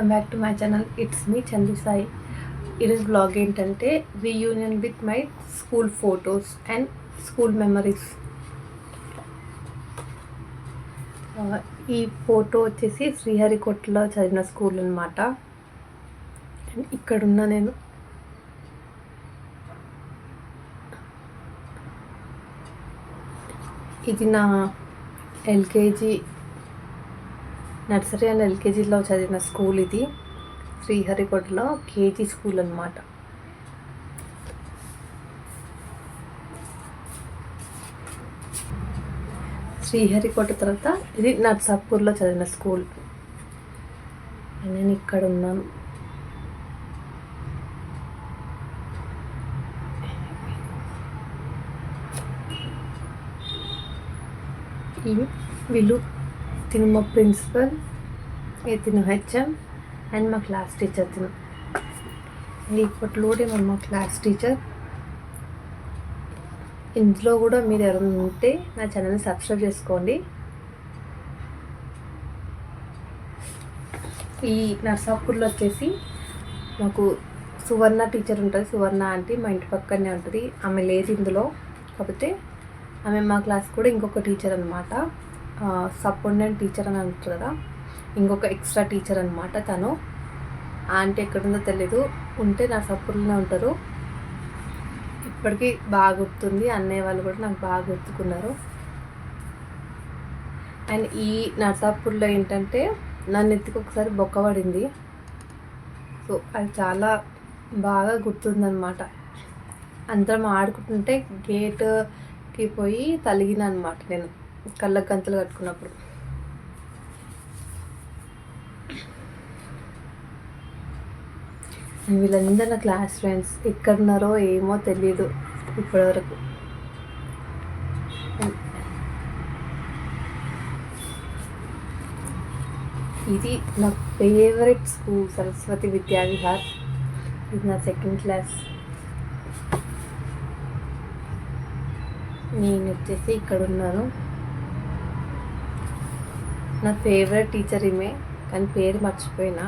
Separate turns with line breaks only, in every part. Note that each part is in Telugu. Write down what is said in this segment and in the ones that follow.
Welcome back to my channel. It's me Chandu Sai. ఈరోజు బ్లాగ్ ఏంటంటే reunion with my school photos and school memories. ఈ ఫోటో వచ్చేసి శ్రీహరికోటలో చదివిన స్కూల్ అనమాట. ఇక్కడున్న నేను ఇది నా ఎల్కేజీ నర్సరీ అండ్ ఎల్కేజీలో చదివిన స్కూల్. ఇది శ్రీహరికోటలో కేజీ స్కూల్ అనమాట. శ్రీహరికోట తర్వాత ఇది నర్సాపూర్లో చదివిన స్కూల్. నేను ఇక్కడ ఉన్నాను. వీళ్ళు తిను మా ప్రిన్సిపల్, తిను హెచ్ఎం అండ్ మా క్లాస్ టీచర్. తిను ఇప్పట్లోనే మా క్లాస్ టీచర్. ఇందులో కూడా మీరు ఎవరైనా ఉంటే నా ఛానల్ని సబ్స్క్రైబ్ చేసుకోండి. ఈ నర్సాపూర్లో వచ్చేసి మాకు సువర్ణ టీచర్ ఉంటుంది. సువర్ణ ఆంటీ మా ఇంటి పక్కనే ఉంటుంది. ఆమె లేదు ఇందులో, కాకపోతే ఆమె మా క్లాస్ కూడా ఇంకొక టీచర్ అనమాట. సపోర్టెంట్ టీచర్ అని అంటారు కదా, ఇంకొక ఎక్స్ట్రా టీచర్ అనమాట తను. ఆంటీ ఎక్కడుందో తెలీదు, ఉంటే నర్సాపూర్లోనే ఉంటారు. ఇప్పటికీ బాగా గుర్తుంది. అన్నయ్య వాళ్ళు కూడా నాకు బాగా గుర్తుకున్నారు. అండ్ ఈ నర్సాపూర్లో ఏంటంటే నన్ను ఎత్తుకు ఒకసారి బొక్క పడింది. సో అది చాలా బాగా గుర్తుందనమాట. అందరం ఆడుకుంటుంటే గేట్కి పోయి తలిగిన అనమాట నేను, కళ్ళకు గంతలు కట్టుకున్నప్పుడు. వీళ్ళందరూ నా క్లాస్ ఫ్రెండ్స్. ఎక్కడున్నారో ఏమో తెలీదు ఇప్పటివరకు. ఇది నా ఫేవరెట్ స్కూల్, సరస్వతి విద్యావిహార్. ఇది నా సెకండ్ క్లాస్. నేను వచ్చేసి ఇక్కడ ఉన్నాను. నా ఫేవరెట్ టీచర్ ఈమె, కానీ పేరు మర్చిపోయినా.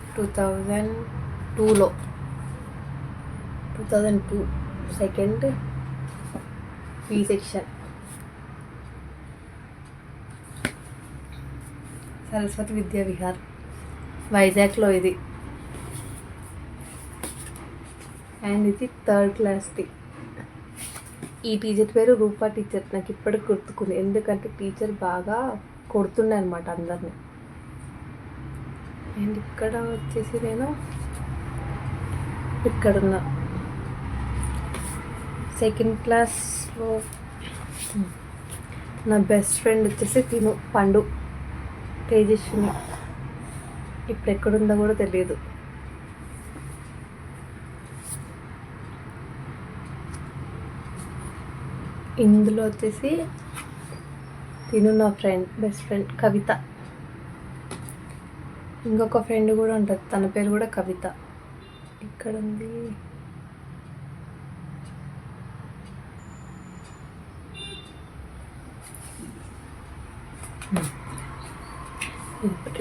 2002 second B section, Saraswati Vidya, వైజాగ్లో ఇది. అండ్ ఇది థర్డ్ క్లాస్ది. ఈ టీచర్ పేరు రూపా టీచర్. నాకు ఇప్పటికి గుర్తుకుంది, ఎందుకంటే టీచర్ బాగా కొడుతుండే అనమాట అందరినీ. అండ్ ఇక్కడ వచ్చేసి నేను ఇక్కడున్నా సెకండ్ క్లాస్లో. నా బెస్ట్ ఫ్రెండ్ వచ్చేసి తిను పండు తేజస్విని. ఇప్పుడు ఎక్కడుందో కూడా తెలియదు. ఇందులో వచ్చేసి తిను నా ఫ్రెండ్, బెస్ట్ ఫ్రెండ్ కవిత. ఇంకొక ఫ్రెండ్ కూడా ఉంటుంది, తన పేరు కూడా కవిత. ఇక్కడ ఉంది.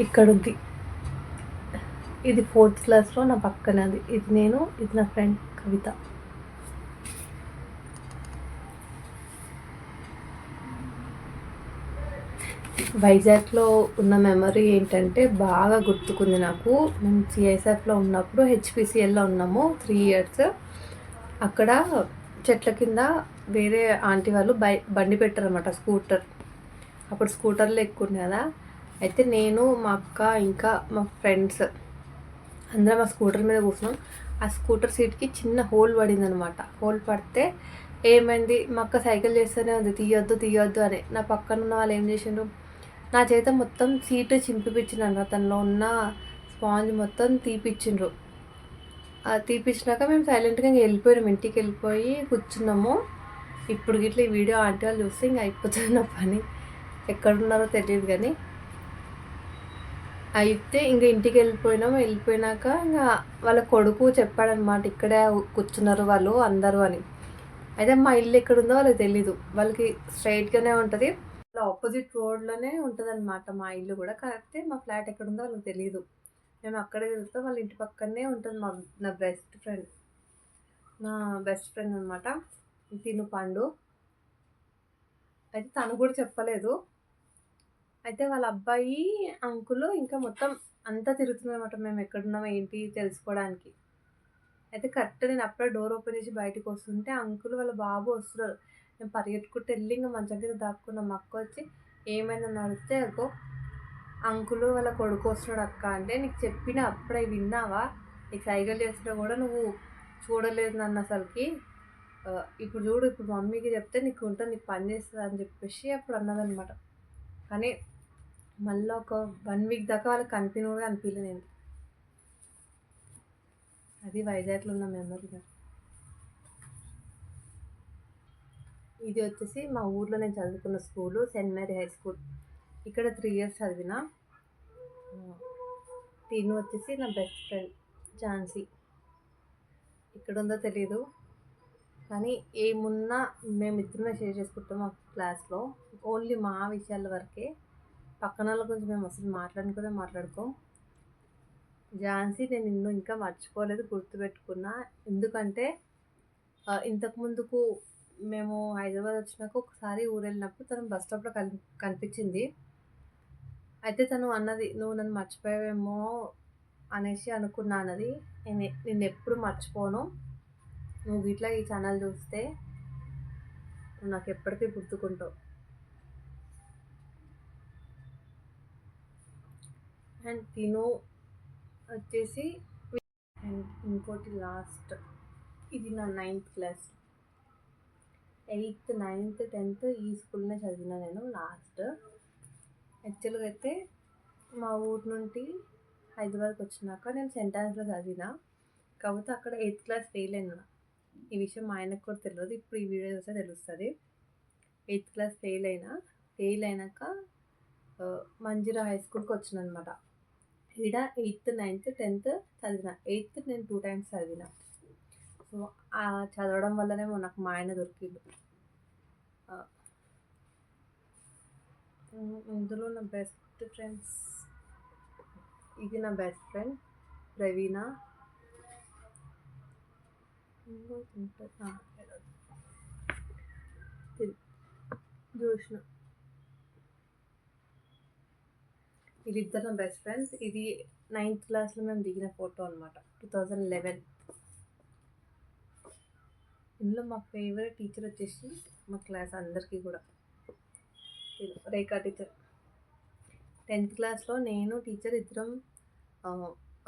ఇక్కడ ఉంది. ఇది ఫోర్త్ క్లాస్లో నా పక్కనది. ఇది నేను, ఇది నా ఫ్రెండ్ కవిత. వైజాగ్లో ఉన్న మెమరీ ఏంటంటే బాగా గుర్తుకుంది నాకు. మేము సిఐఎస్ఎఫ్లో ఉన్నప్పుడు హెచ్పిసిఎల్లో ఉన్నాము 3 years. అక్కడ చెట్ల కింద వేరే ఆంటీ వాళ్ళు బండి పెట్టారనమాట, స్కూటర్. అప్పుడు స్కూటర్లో ఎక్కువ కదా. అయితే నేను, మా అక్క, ఇంకా మా ఫ్రెండ్స్ అందరం ఆ స్కూటర్ మీద కూర్చున్నాం. ఆ స్కూటర్ సీట్కి చిన్న హోల్ పడిందనమాట. హోల్ పడితే ఏమైంది, మా అక్క సైకిల్ చేస్తూనే ఉంది, తీయొద్దు అని. నా పక్కన ఉన్న వాళ్ళు ఏం చేసిండ్రు, నా చేత మొత్తం సీటు చింపిపించినాను. అతనిలో ఉన్న స్పాంజ్ మొత్తం తీపిచ్చిండ్రు. తీపిచ్చినాక మేము సైలెంట్గా ఇంక వెళ్ళిపోయాము, ఇంటికి వెళ్ళిపోయి కూర్చున్నాము. ఇప్పుడు గిట్ల ఈ వీడియో ఆంటీ వాళ్ళు చూస్తే ఇంక అయిపోతుంది నా పని. ఎక్కడున్నారో తెలియదు కానీ. అయితే ఇంక ఇంటికి వెళ్ళిపోయినాక ఇంకా వాళ్ళ కొడుకు చెప్పాడనమాట, ఇక్కడే కూర్చున్నారు వాళ్ళు అందరూ అని. అయితే మా ఇల్లు ఎక్కడుందో వాళ్ళకి తెలీదు. వాళ్ళకి స్ట్రైట్గానే ఉంటుంది, ఆపోజిట్ రోడ్లోనే ఉంటుంది అనమాట మా ఇల్లు కూడా. కాకపోతే మా ఫ్లాట్ ఎక్కడుందో వాళ్ళకి తెలీదు. మేము అక్కడే తిరుగుతాం. వాళ్ళ ఇంటి పక్కనే ఉంటుంది నా బెస్ట్ ఫ్రెండ్ అనమాట. తిను పండు. అయితే తను కూడా చెప్పలేదు. అయితే వాళ్ళ అబ్బాయి, అంకులు ఇంకా మొత్తం అంతా తిరుగుతుందనమాట మేము ఎక్కడున్నాం ఏంటి తెలుసుకోవడానికి. అయితే కరెక్ట్ నేను అప్పుడే డోర్ ఓపెన్ చేసి బయటకు వస్తుంటే అంకుల్ వాళ్ళ బాబు వస్తున్నారు. నేను పరిగెట్టుకుంటూ వెళ్ళి ఇంకా మంచం కింద దాక్కున్న. మా అక్క వచ్చి ఏమైందని అడిగితే అగో అంకులు వాళ్ళ కొడుకు వస్తున్నాడు అక్క అంటే, నీకు చెప్పిన అప్పుడే విన్నావా, నీకు సైకిల్ చేసినా కూడా నువ్వు చూడలేదు నన్ను అసలుకి. ఇప్పుడు చూడు, ఇప్పుడు మమ్మీకి చెప్తే నీకు ఉంటుంది, నీకు పని చేస్తుంది అని చెప్పేసి అప్పుడు అన్నదనమాట. కానీ మళ్ళీ ఒక 1 వీక్ దాకా వాళ్ళకి కనిపిన కూడా అనిపించలేదు నేను. అది వైజాగ్లో ఉన్న మెమరీగా. ఇది వచ్చేసి మా ఊర్లో నేను చదువుకున్న school, saint Mary high school. ఇక్కడ 3 ఇయర్స్ చదివిన. తిను వచ్చేసి నా బెస్ట్ ఫ్రెండ్ ఝాన్సీ. ఇక్కడ ఉందో తెలీదు, కానీ ఏమున్నా మేమిద్దరమే షేర్ చేసుకుంటాం మా క్లాస్లో. ఓన్లీ మా విషయాల వరకే, పక్కన వాళ్ళ గురించి మేము అసలు మాట్లాడుకోం. ఝాన్సీ నేను నిన్ను ఇంకా మర్చిపోలేదు, గుర్తుపెట్టుకున్నా. ఎందుకంటే ఇంతకుముందుకు మేము హైదరాబాద్ వచ్చినాక ఒకసారి ఊరు వెళ్ళినప్పుడు తను బస్ స్టాప్లో కనిపించింది. అయితే తను అన్నది, నువ్వు నన్ను మర్చిపోయావేమో అనేసి అనుకున్నా అన్నది. నేను ఎప్పుడు మర్చిపోను, నువ్వు ఇట్లా ఈ ఛానల్ చూస్తే నువ్వు నాకు ఎప్పటికీ గుర్తుకుంటావు. అండ్ తిను వచ్చేసి, అండ్ ఇంకోటి లాస్ట్, ఇది నా 9th class. 8th, 9th, 10th ఈ స్కూల్నే చదివిన నేను లాస్ట్. యాక్చువల్గా అయితే మా ఊరు నుండి హైదరాబాద్కి వచ్చినాక నేను సెయింట్ ఆన్స్లో చదివిన. కాకపోతే అక్కడ 8th క్లాస్ ఫెయిల్ అయినా. ఈ విషయం మా ఆయనకు కూడా తెలియదు, ఇప్పుడు ఈ వీడియో చూస్తే తెలుస్తుంది. 8th క్లాస్ ఫెయిల్ అయినాక మంజిరా హై స్కూల్కి వచ్చిన అనమాట. ఈడ 8th, 9th, 10th చదివిన. 8th నేను 2 times చదివిన. సో చదవడం వల్లనే నాకు మా ఆయన దొరికిండు. ఇందులో నా బెస్ట్ ఫ్రెండ్స్, ఇది నా బెస్ట్ ఫ్రెండ్ ప్రవీణ. జోష్న. వీళ్ళిద్దరు నా బెస్ట్ ఫ్రెండ్స్. ఇది 9th క్లాస్లో మేము దిగిన ఫోటో అనమాట, 2011. ఇందులో మా ఫేవరెట్ టీచర్ వచ్చేసి మా క్లాస్ అందరికీ కూడా రేఖా టీచర్. 10th క్లాస్లో నేను టీచర్ ఇద్దరం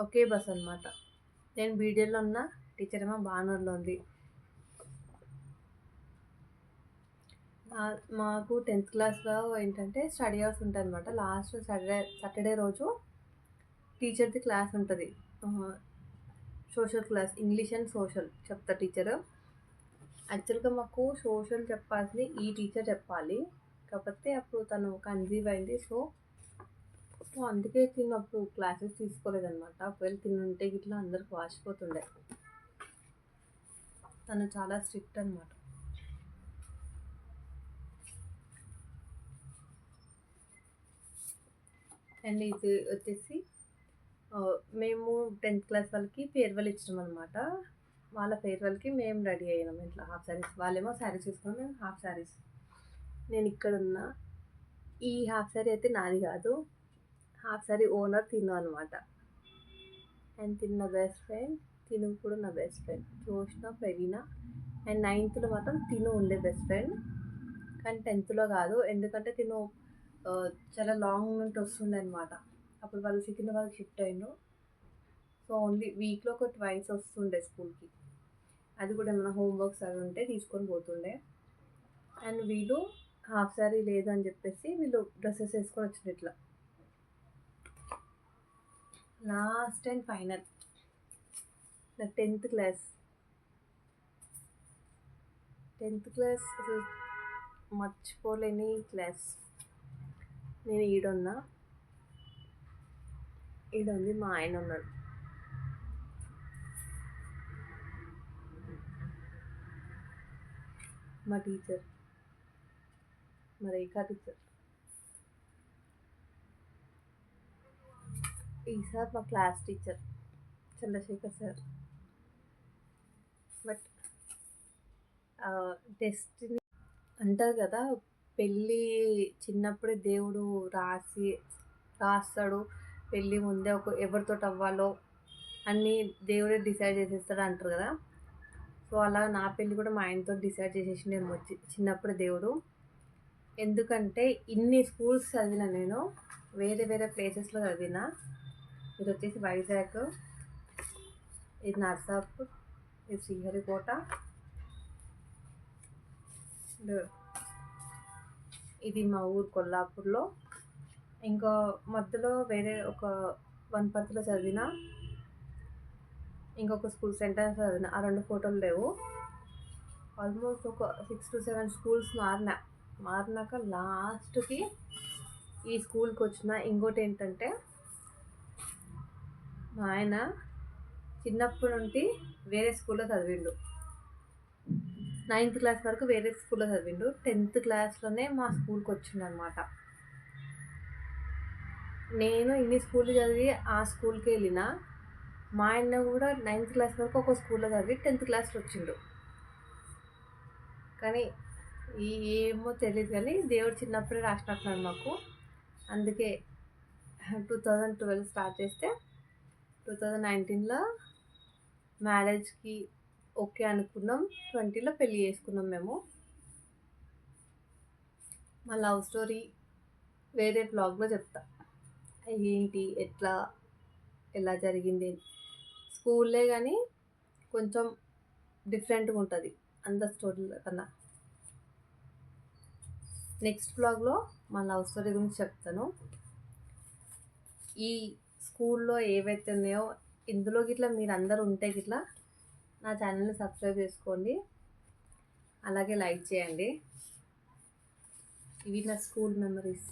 ఒకే బస్ అనమాట. నేను బీడిఎల్లో ఉన్న, టీచర్ ఏమో బానూర్లో ఉంది. మాకు 10th క్లాస్లో ఏంటంటే స్టడీ అవర్స్ ఉంటుంది అనమాట. లాస్ట్ సాటర్డే రోజు టీచర్ది క్లాస్ ఉంటుంది, social class, English and social చెప్తా టీచర్. యాక్చువల్గా మాకు సోషల్ చెప్పాల్సింది ఈ టీచర్ చెప్పాలి, కాకపోతే అప్పుడు తను కన్సీవ్ అయింది. సో అందుకే తిను అప్పుడు క్లాసెస్ తీసుకోలేదన్నమాట. ఒకవేళ తినుంటే ఇట్లా అందరికి వాచిపోతుండే. తను చాలా స్ట్రిక్ట్ అనమాట. అండ్ ఇది వచ్చేసి మేము 10th క్లాస్ వాళ్ళకి ఫేర్వెల్ ఇచ్చినాం అనమాట. వాళ్ళ ఫేర్వెల్కి మేము రెడీ అయ్యాం ఇట్లా హాఫ్ శారీస్. వాళ్ళేమో శారీస్ తీసుకున్నాం, మేము హాఫ్ శారీస్. నేను ఇక్కడ ఉన్న ఈ హాఫ్ శారీ అయితే నాది కాదు, హాఫ్ శారీ ఓనర్ తిను అనమాట. అండ్ తిను నా బెస్ట్ ఫ్రెండ్, తిను కూడా నా best friend Joshna, Praveena. And 9th మాత్రం తిను ఉండే బెస్ట్ ఫ్రెండ్, కానీ 10th కాదు. ఎందుకంటే తిను చాలా లాంగ్ నుండి వస్తుండే అనమాట. అప్పుడు వాళ్ళు సికింద్రాబాద్కి షిఫ్ట్ అయ్యిండ్రు. సో ఓన్లీ వీక్లో ఒక 2 వస్తుండే స్కూల్కి. అది కూడా ఏమైనా హోంవర్క్స్ అవి ఉంటే తీసుకొని పోతుండే. అండ్ వీళ్ళు హాఫ్ శారీ లేదని చెప్పేసి వీళ్ళు డ్రెస్సెస్ వేసుకొని వచ్చిండ్రు ఇట్లా. లాస్ట్ అండ్ ఫైనల్ నా 10th క్లాస్. 10th క్లాస్ అసలు మర్చిపోలేని క్లాస్. నేను ఈడుంది మా ఆయన ఉన్నాడు. మా టీచర్, మా రేఖా టీచర్. ఈసారి మా class teacher Chandrashekhar sir. But destiny అంటారు కదా, పెళ్ళి చిన్నప్పుడే దేవుడు రాస్తాడు, పెళ్ళి ముందే ఎవరితో అవ్వాలో అన్నీ దేవుడే డిసైడ్ చేసేస్తాడు అంటారు కదా. సో అలా నా పెళ్ళి కూడా మా ఆయనతో డిసైడ్ చేసేసిండేమో చిన్నప్పుడు దేవుడు. ఎందుకంటే ఇన్ని స్కూల్స్ చదివిన నేను, వేరే వేరే ప్లేసెస్లో చదివిన. ఇది వచ్చేసి వైజాగ్, ఇది నర్సాపూర్, ఇది శ్రీహరికోట, ఇది మా ఊరు కొల్లాపూర్లో. ఇంకా మధ్యలో వేరే ఒక వనపర్తిలో చదివిన, ఇంకొక స్కూల్ సెంటర్ చదివిన. ఆ 2 ఫోటోలు లేవు. ఆల్మోస్ట్ ఒక 6 to 7 స్కూల్స్ మారినాక లాస్ట్కి ఈ స్కూల్కి వచ్చిన. ఇంకోటి ఏంటంటే, మా ఆయన చిన్నప్పటి నుండి వేరే స్కూల్లో చదివిండు. 9th క్లాస్ వరకు వేరే స్కూల్లో చదివిండు. 10th క్లాస్లోనే మా స్కూల్కి వచ్చిండు అనమాట. నేను ఇన్ని స్కూల్ చదివి ఆ స్కూల్కి వెళ్ళిన. మా ఆయన కూడా 9th క్లాస్ వరకు ఒక స్కూల్లో చదివి 10th క్లాస్లో వచ్చిండు. కానీ ఏమో తెలియదు, కానీ దేవుడు చిన్నప్పుడే రాసినట్టున్నాడు మాకు. అందుకే 2012 స్టార్ట్ చేస్తే 2019లో మ్యారేజ్కి ఓకే అనుకున్నాం. 20లో పెళ్ళి చేసుకున్నాం మేము. మా లవ్ స్టోరీ వేరే బ్లాగ్లో చెప్తా, ఏంటి ఎలా జరిగింది. స్కూల్లే కానీ కొంచెం డిఫరెంట్గా ఉంటుంది అందరి స్టోరీల కన్నా. నెక్స్ట్ బ్లాగ్లో మా లవ్ స్టోరీ గురించి చెప్తాను. ఈ స్కూల్లో ఏవైతే ఉన్నాయో ఇందులో గిట్లా మీరు అందరూ ఉంటే గిట్లా నా ఛానల్ని సబ్స్క్రైబ్ చేసుకోండి, అలాగే లైక్ చేయండి. ఇవి నా స్కూల్ మెమరీస్.